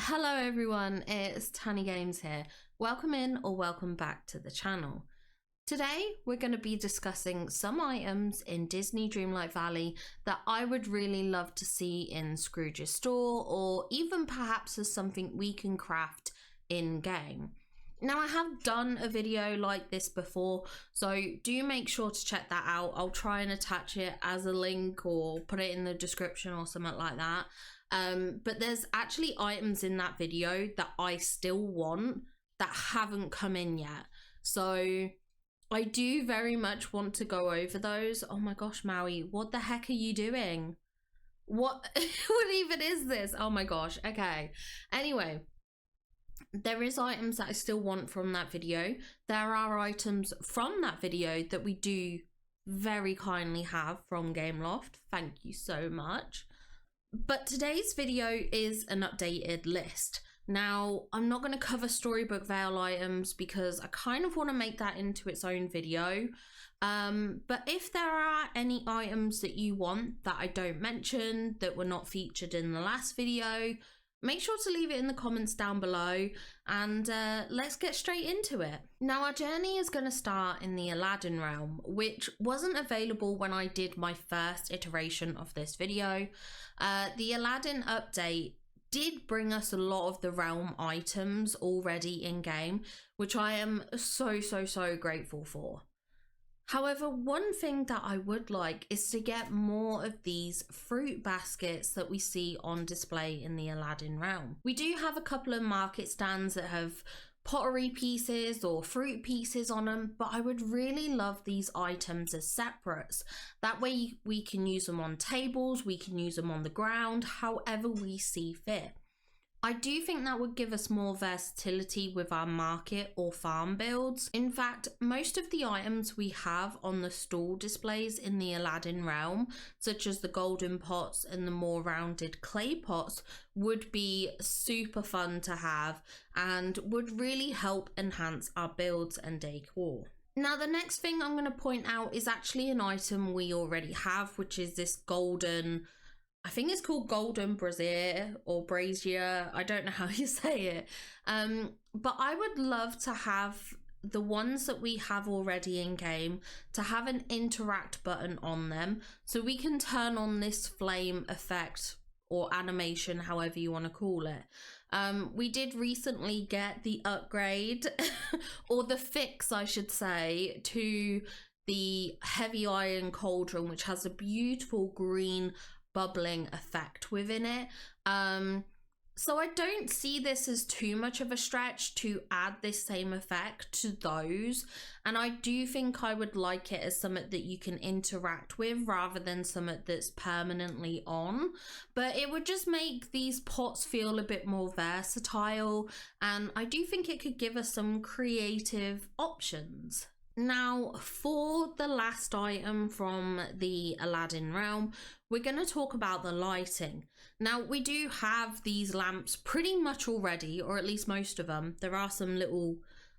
Hello everyone, it's Tani Games here. Welcome in or welcome back to the channel. Today we're going to be discussing some items in Disney Dreamlight Valley that I would really love to see in Scrooge's store, or even perhaps as something we can craft in game. Now, I have done a video like this before, so do make sure to check that out. I'll try and attach it as a link or put it in the description or something like that. But there's actually items in that video that I still want that haven't come in yet. So I do very much want to go over those. Oh my gosh, Maui, what the heck are you doing? What even is this? Oh my gosh. Okay. Anyway, there is items that I still want from that video. There are items from that video that we do very kindly have from Gameloft. Thank you so much. But today's video is an updated list. Now, I'm not going to cover Storybook Veil items because I kind of want to make that into its own video. But if there are any items that you want that I don't mention, that were not featured in the last video, make sure to leave it in the comments down below, and let's get straight into it. Now, our journey is going to start in the Aladdin Realm, which wasn't available when I did my first iteration of this video. The Aladdin update did bring us a lot of the realm items already in game, which I am so grateful for. However, one thing that I would like is to get more of these fruit baskets that we see on display in the Aladdin Realm. We do have a couple of market stands that have pottery pieces or fruit pieces on them, but I would really love these items as separates. That way we can use them on tables, we can use them on the ground, however we see fit. I do think that would give us more versatility with our market or farm builds. In fact, most of the items we have on the stall displays in the Aladdin Realm, such as the golden pots and the more rounded clay pots, would be super fun to have and would really help enhance our builds and decor. Now, the next thing I'm going to point out is actually an item we already have, which is this golden, I think it's called golden brazier or brazier. I don't know how you say it. But I would love to have the ones that we have already in game to have an interact button on them, so we can turn on this flame effect or animation, however you want to call it. We did recently get the upgrade or the fix, I should say, to the heavy iron cauldron, which has a beautiful green bubbling effect within it. So I don't see this as too much of a stretch to add this same effect to those, and I do think I would like it as something that you can interact with rather than something that's permanently on. But it would just make these pots feel a bit more versatile, and I do think it could give us some creative options. Now, for the last item from the Aladdin Realm, we're going to talk about the lighting. Now, we do have these lamps pretty much already, or at least most of them. There are some little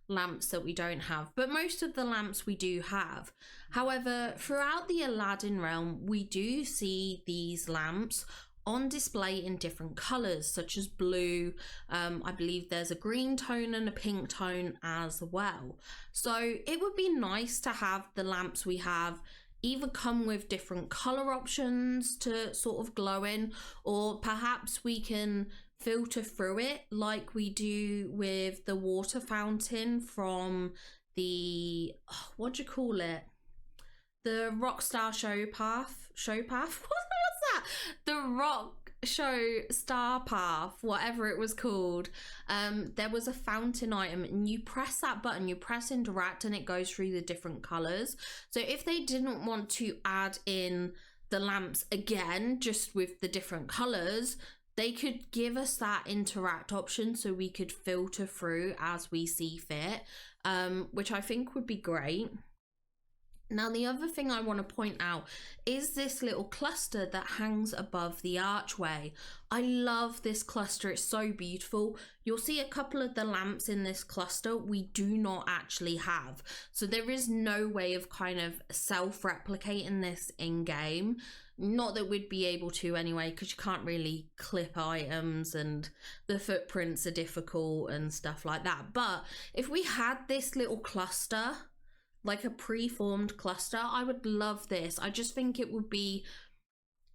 lamps that we don't have, but most of the lamps we do have. However, throughout the Aladdin Realm, we do see these lamps on display in different colors, such as blue. I believe there's a green tone and a pink tone as well. So it would be nice to have the lamps we have either come with different color options to sort of glow in, or perhaps we can filter through it like we do with the water fountain from the, what do you call it? The Rockstar Showpath? What's that? The Rock Show Star Path, whatever it was called. There was a fountain item, and you press that button, you press interact, and it goes through the different colors. So if they didn't want to add in the lamps again, just with the different colors, they could give us that interact option so we could filter through as we see fit, which I think would be great. Now, the other thing I want to point out is this little cluster that hangs above the archway. I love this cluster, it's so beautiful. You'll see a couple of the lamps in this cluster we do not actually have. So there is no way of kind of self-replicating this in game. Not that we'd be able to anyway, because you can't really clip items and the footprints are difficult and stuff like that. But if we had this little cluster, like a pre-formed cluster, I would love this. I just think it would be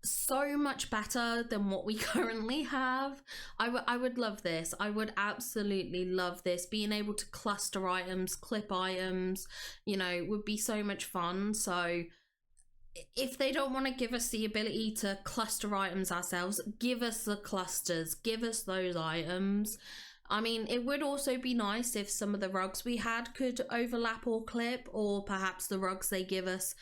so much better than what we currently have. I would love this. I would absolutely love this. Being able to cluster items, clip items, you know, would be so much fun. So if they don't want to give us the ability to cluster items ourselves, give us the clusters, give us those items. I mean, it would also be nice if some of the rugs we had could overlap or clip, or perhaps the rugs they give us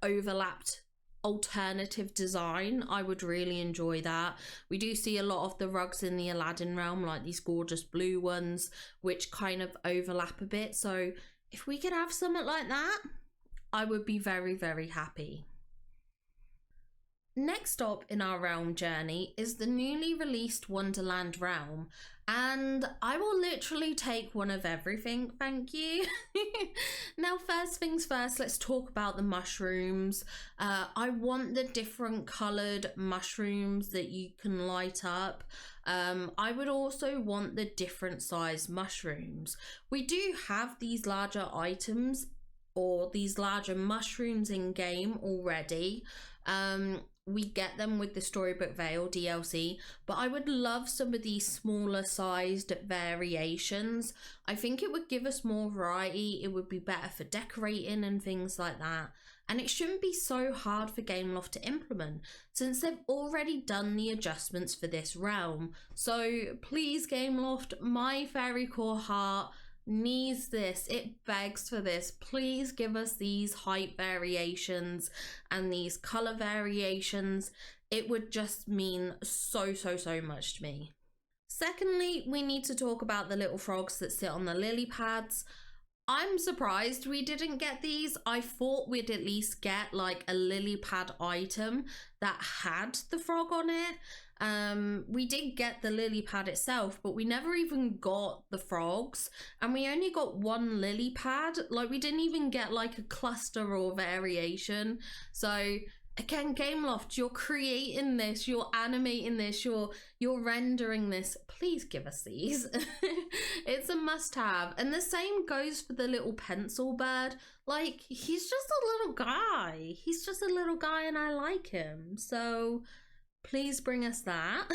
overlapped alternative design. I would really enjoy that. We do see a lot of the rugs in the Aladdin Realm, like these gorgeous blue ones, which kind of overlap a bit. So if we could have something like that, I would be very, very happy. Next stop in our realm journey is the newly released Wonderland Realm, and I will literally take one of everything, thank you. Now, first things first, let's talk about the mushrooms. I want the different coloured mushrooms that you can light up. I would also want the different size mushrooms. We do have these larger items or these larger mushrooms in game already. We get them with the Storybook Vale DLC, but I would love some of these smaller sized variations. I think it would give us more variety. It would be better for decorating and things like that. And it shouldn't be so hard for Gameloft to implement, since they've already done the adjustments for this realm. So please, Gameloft, my fairy core heart needs this. It begs for this. Please give us these height variations and these color variations. It would just mean so much to me. Secondly, we need to talk about the little frogs that sit on the lily pads. I'm surprised we didn't get these. I thought we'd at least get like a lily pad item that had the frog on it. We did get the lily pad itself, but we never even got the frogs, and we only got one lily pad. Like, we didn't even get like a cluster or variation. So again, Gameloft, you're creating this, you're animating this, you're rendering this. Please give us these. It's a must-have. And the same goes for the little pencil bird. Like, he's just a little guy. He's just a little guy and I like him. So please bring us that.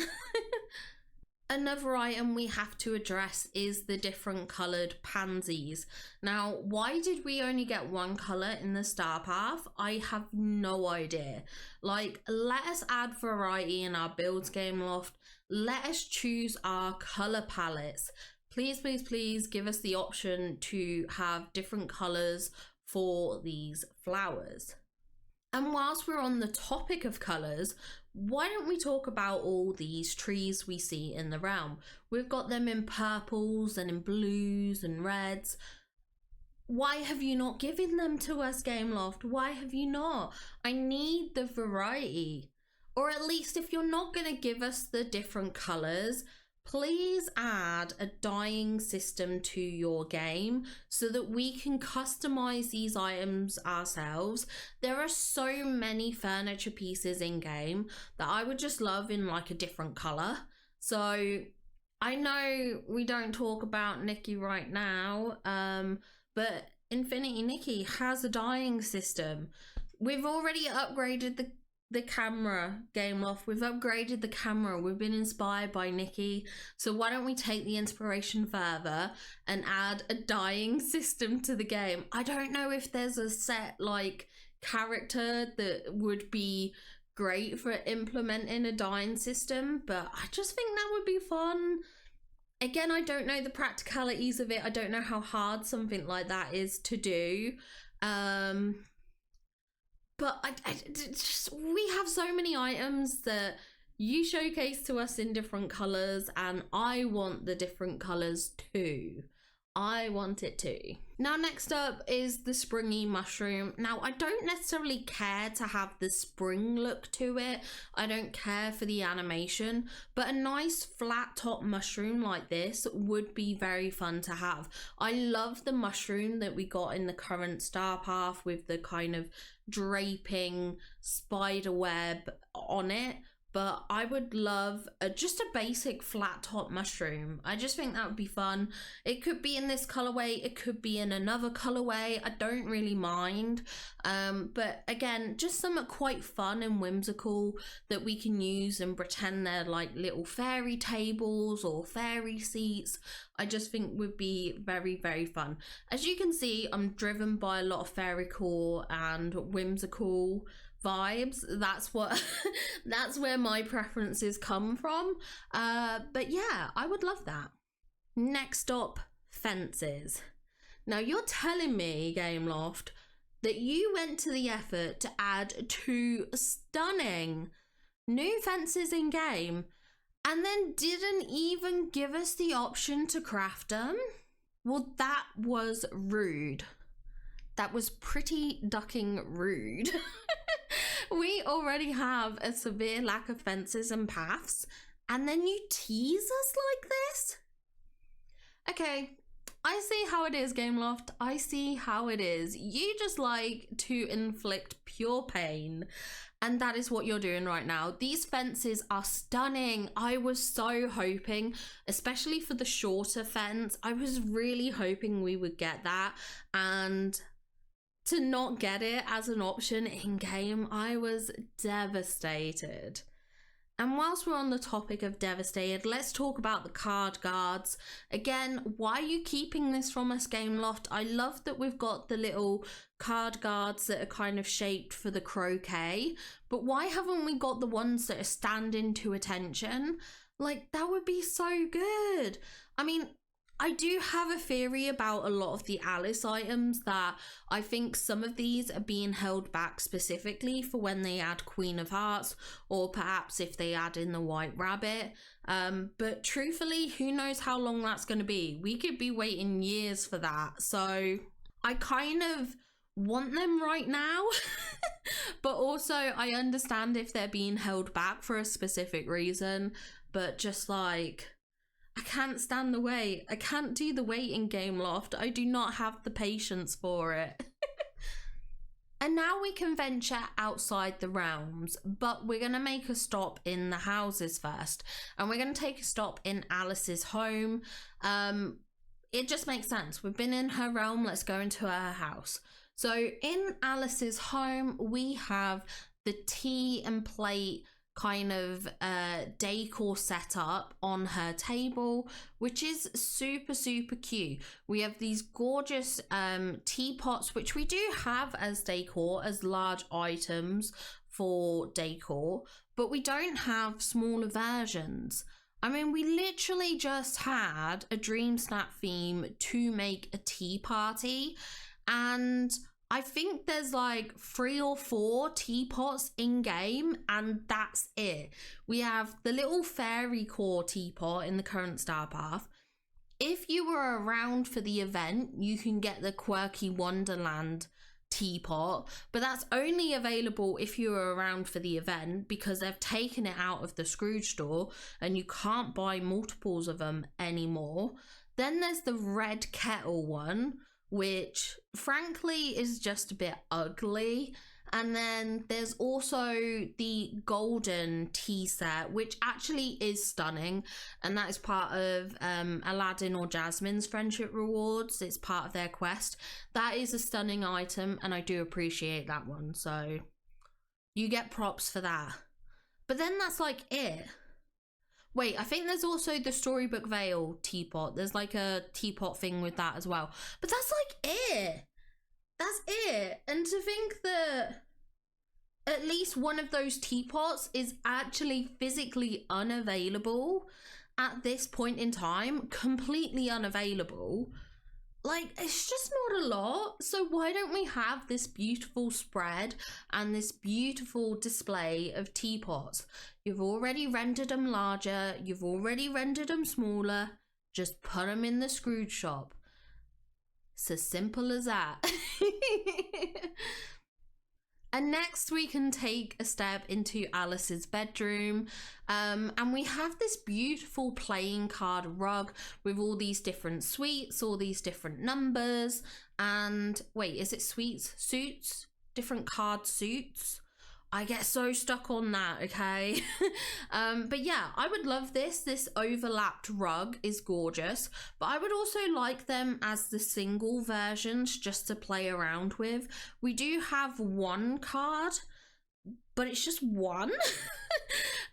Another item we have to address is the different coloured pansies. Now, why did we only get one colour in the star path? I have no idea. Like, let us add variety in our builds, Gameloft. Let us choose our colour palettes. Please, please, please give us the option to have different colours for these flowers. And whilst we're on the topic of colours, why don't we talk about all these trees we see in the realm? We've got them in purples and in blues and reds. Why have you not given them to us, Gameloft? Why have you not? I need the variety. Or at least, if you're not going to give us the different colours, please add a dyeing system to your game so that we can customize these items ourselves. There are so many furniture pieces in game that I would just love in like a different color. So I know we don't talk about Nikki right now, but Infinity Nikki has a dyeing system. We've already upgraded the camera, Gameloft. We've upgraded the camera. We've been inspired by Nikki. So why don't we take the inspiration further and add a dyeing system to the game? I don't know if there's a set like character that would be great for implementing a dyeing system, but I just think that would be fun. Again, I don't know the practicalities of it. I don't know how hard something like that is to do. But we have so many items that you showcase to us in different colours, and I want the different colours too. I want it too. Now, next up is the springy mushroom. Now, I don't necessarily care to have the spring look to it. I don't care for the animation, but a nice flat top mushroom like this would be very fun to have. I love the mushroom that we got in the current star path with the kind of draping spider web on it. But I would love just a basic flat top mushroom. I just think that would be fun. It could be in this colorway, it could be in another colorway. I don't really mind. But again, just something quite fun and whimsical that we can use and pretend they're like little fairy tables or fairy seats. I just think would be very, very fun. As you can see, I'm driven by a lot of fairy core and whimsical vibes. That's what that's where my preferences come from. But yeah, I would love that. Next up, fences. Now you're telling me, Gameloft, that you went to the effort to add 2 stunning new fences in game and then didn't even give us the option to craft them? Well, that was rude. That was pretty ducking rude. We already have a severe lack of fences and paths, and then you tease us like this? Okay, I see how it is, Gameloft. I see how it is. You just like to inflict pure pain, and that is what you're doing right now. These fences are stunning. I was so hoping, especially for the shorter fence, I was really hoping we would get that, and to not get it as an option in game, I was devastated. And whilst we're on the topic of devastated, let's talk about the card guards. Again, why are you keeping this from us, Gameloft? I love that we've got the little card guards that are kind of shaped for the croquet, but why haven't we got the ones that are standing to attention? Like, that would be so good. I mean, I do have a theory about a lot of the Alice items that I think some of these are being held back specifically for when they add Queen of Hearts, or perhaps if they add in the White Rabbit. But truthfully, who knows how long that's going to be? We could be waiting years for that. So I kind of want them right now. But also I understand if they're being held back for a specific reason. But just like, I can't stand the wait. I can't do the wait in Gameloft. I do not have the patience for it. And now we can venture outside the realms, but we're going to make a stop in the houses first. And we're going to take a stop in Alice's home. It just makes sense. We've been in her realm. Let's go into her house. So in Alice's home, we have the tea and plate kind of decor setup on her table, which is super, super cute. We have these gorgeous teapots, which we do have as decor, as large items for decor, but we don't have smaller versions. I mean, we literally just had a Dream Snap theme to make a tea party, and I think there's like 3 or 4 teapots in game, and that's it. We have the little fairy core teapot in the current star path. If you were around for the event, you can get the quirky Wonderland teapot, but that's only available if you were around for the event, because they've taken it out of the Scrooge store and you can't buy multiples of them anymore. Then there's the red kettle one, which frankly is just a bit ugly. And then there's also the golden tea set, which actually is stunning, and that is part of Aladdin or Jasmine's friendship rewards. It's part of their quest. That is a stunning item, and I do appreciate that one, so you get props for that. But then that's like it. Wait, I think there's also the Storybook Veil teapot. There's like a teapot thing with that as well. But that's like it. That's it. And to think that at least one of those teapots is actually physically unavailable at this point in time, completely unavailable. Like, it's just not a lot. So why don't we have this beautiful spread and this beautiful display of teapots? You've already rendered them larger. You've already rendered them smaller. Just put them in the Scrooge shop. It's as simple as that. And next we can take a step into Alice's bedroom, and we have this beautiful playing card rug with all these different suites, all these different numbers, and wait, is it suites? Suits? Different card suits? I get so stuck on that, okay? But yeah, I would love this. This overlapped rug is gorgeous, but I would also like them as the single versions just to play around with. We do have one card, but it's just one.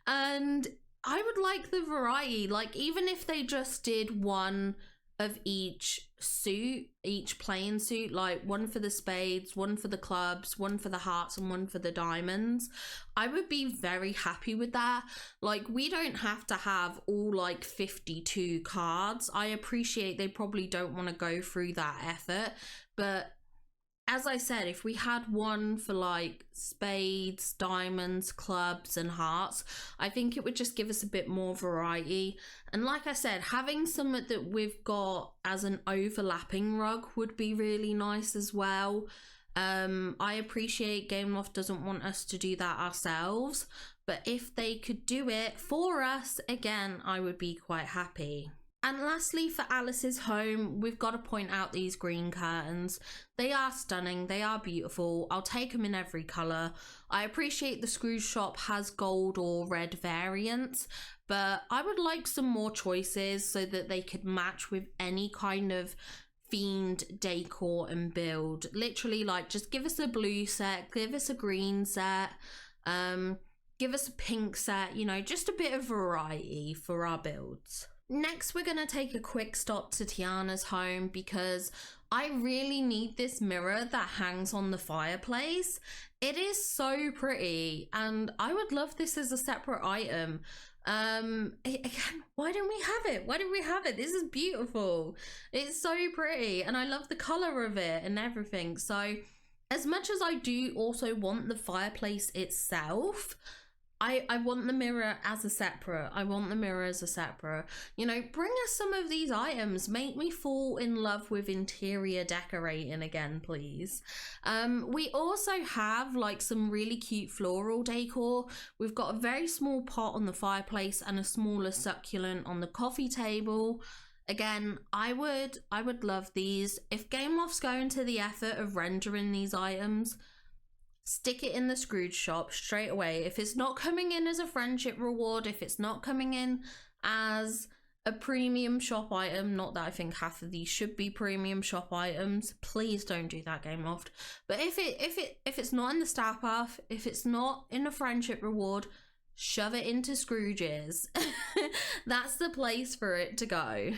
And I would like the variety. Like, even if they just did one of each suit, each playing suit, like one for the spades, one for the clubs, one for the hearts, and one for the diamonds, I would be very happy with that. Like, we don't have to have all like 52 cards. I appreciate they probably don't want to go through that effort, but as I said, if we had one for like spades, diamonds, clubs, and hearts, I think it would just give us a bit more variety. And like I said, having something that we've got as an overlapping rug would be really nice as well. I appreciate Gameloft doesn't want us to do that ourselves, but if they could do it for us, again, I would be quite happy. And lastly, for Alice's home, we've got to point out these green curtains. They are stunning, they are beautiful. I'll take them in every colour. I appreciate the Scrooge shop has gold or red variants, but I would like some more choices so that they could match with any kind of themed decor and build. Literally, like, just give us a blue set, give us a green set, give us a pink set, you know, just a bit of variety for our builds. Next, we're going to take a quick stop to Tiana's home because I really need this mirror that hangs on the fireplace. It is so pretty and I would love this as a separate item. Again, why don't we have it? Why don't we have it? This is beautiful. It's so pretty and I love the color of it and everything. So as much as I do also want the fireplace itself, I want the mirror as a separate. I want the mirror as a separate. You know, bring us some of these items. Make me fall in love with interior decorating again, please. We also have like some really cute floral decor. We've got a very small pot on the fireplace and a smaller succulent on the coffee table. Again, I would love these. If Gameloft's going to the effort of rendering these items, stick it in the Scrooge shop straight away. If it's not coming in as a friendship reward, if it's not coming in as a premium shop item, not that I think half of these should be premium shop items, please don't do that, Gameloft. But if it's not in the star path, if it's not in a friendship reward, shove it into Scrooge's. That's the place for it to go.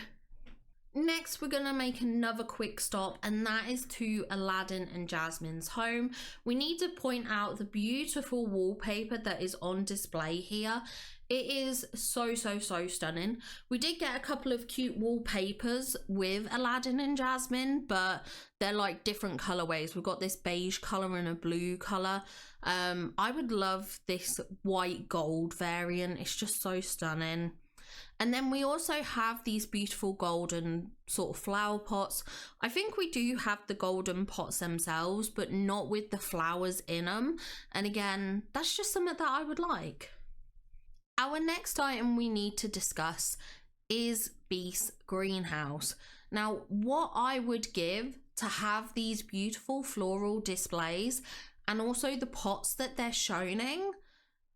Next, we're going to make another quick stop, and that is to Aladdin and Jasmine's home. We need to point out the beautiful wallpaper that is on display here. It is so stunning. We did get a couple of cute wallpapers with Aladdin and Jasmine, but they're like different colorways. We've got this beige color and a blue color. I would love this white gold variant. It's just so stunning. And then we also have these beautiful golden sort of flower pots. I think we do have the golden pots themselves, but not with the flowers in them. And again, that's just something that I would like. Our next item we need to discuss is Beast's greenhouse. Now, what I would give to have these beautiful floral displays and also the pots that they're showing,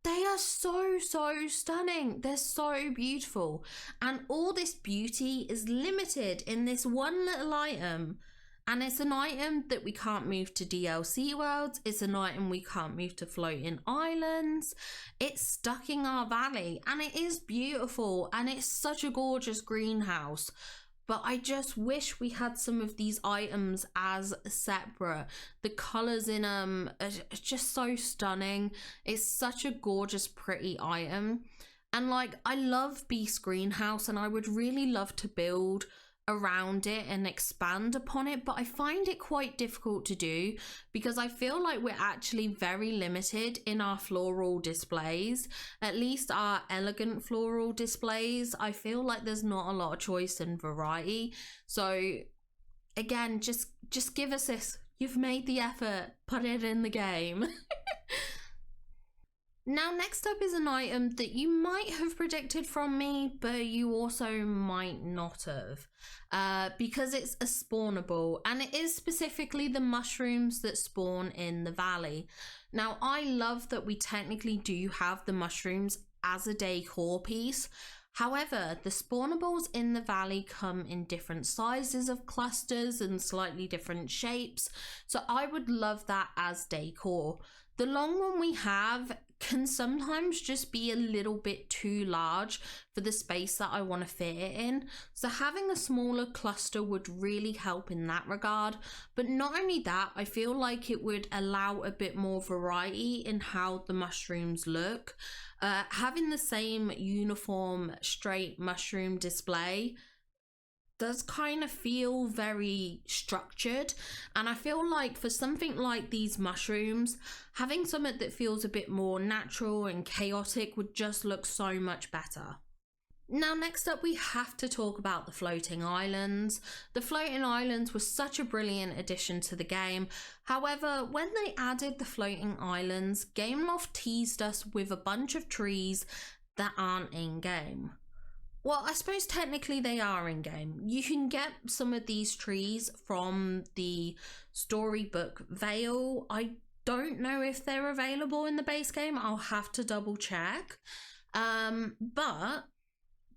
they are so stunning. They're so beautiful. And all this beauty is limited in this one little item. And it's an item that we can't move to DLC worlds. It's an item we can't move to floating islands. It's stuck in our valley and it is beautiful. And it's such a gorgeous greenhouse. But I just wish we had some of these items as separate. The colours in them are just so stunning. It's such a gorgeous, pretty item. And like, I love Beast Greenhouse and I would really love to build around it and expand upon it, but I find it quite difficult to do because I feel like we're actually very limited in our floral displays, at least our elegant floral displays. I feel like there's not a lot of choice and variety, so again, just give us this. You've made the effort, put it in the game. Now, next up is an item that you might have predicted from me, but you also might not have, because it's a spawnable, and it is specifically the mushrooms that spawn in the valley. Now, I love that we technically do have the mushrooms as a decor piece. However, the spawnables in the valley come in different sizes of clusters and slightly different shapes, so I would love that as decor. The long one we have can sometimes just be a little bit too large for the space that I want to fit it in. So having a smaller cluster would really help in that regard. But not only that, I feel like it would allow a bit more variety in how the mushrooms look. Having the same uniform straight mushroom display does kind of feel very structured, and I feel like for something like these mushrooms, having something that feels a bit more natural and chaotic would just look so much better. Now, next up, we have to talk about the floating islands. The floating islands was such a brilliant addition to the game. However, when they added the floating islands, Gameloft teased us with a bunch of trees that aren't in game. Well, I suppose technically they are in game. You can get some of these trees from the storybook Veil. I don't know if they're available in the base game. I'll have to double check. But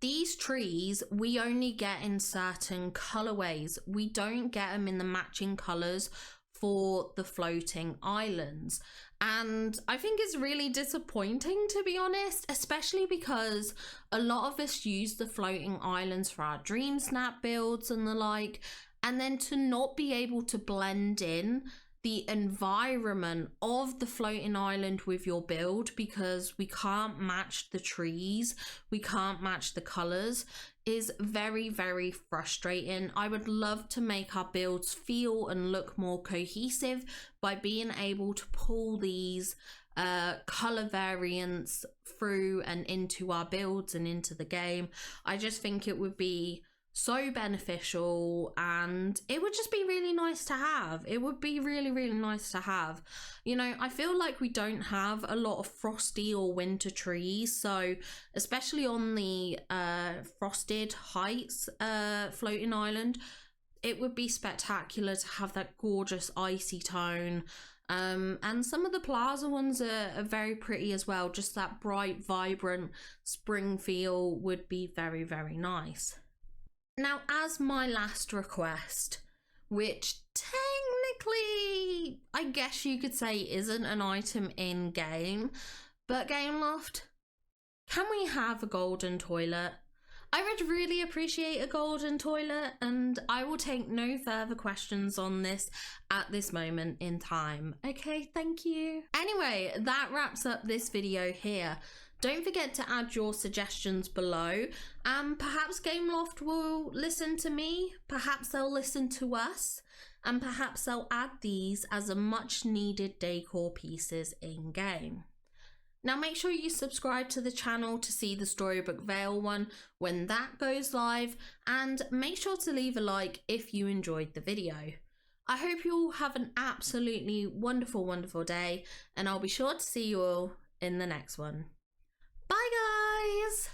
these trees we only get in certain colorways. We don't get them in the matching colors for the floating islands, and I think it's really disappointing, to be honest, especially because a lot of us use the floating islands for our Dream Snap builds and the like, and then to not be able to blend in the environment of the floating island with your build because we can't match the trees, we can't match the colors, is very, very frustrating. I would love to make our builds feel and look more cohesive by being able to pull these color variants through and into our builds and into the game. I just think it would be so beneficial, and it would just be really nice to have. It would be really, really nice to have. You know, I feel like we don't have a lot of frosty or winter trees, so especially on the Frosted Heights floating island, it would be spectacular to have that gorgeous icy tone. And some of the plaza ones are very pretty as well. Just that bright, vibrant spring feel would be very, very nice. Now, as my last request, which technically I guess you could say isn't an item in game, but Gameloft, can we have a golden toilet? I would really appreciate a golden toilet, and I will take no further questions on this at this moment in time. Okay, thank you. Anyway, that wraps up this video here. Don't forget to add your suggestions below, and perhaps Gameloft will listen to me, perhaps they'll listen to us, and perhaps they'll add these as a much needed decor pieces in game. Now make sure you subscribe to the channel to see the Storybook Veil one when that goes live, and make sure to leave a like if you enjoyed the video. I hope you all have an absolutely wonderful, wonderful day, and I'll be sure to see you all in the next one. Bye guys!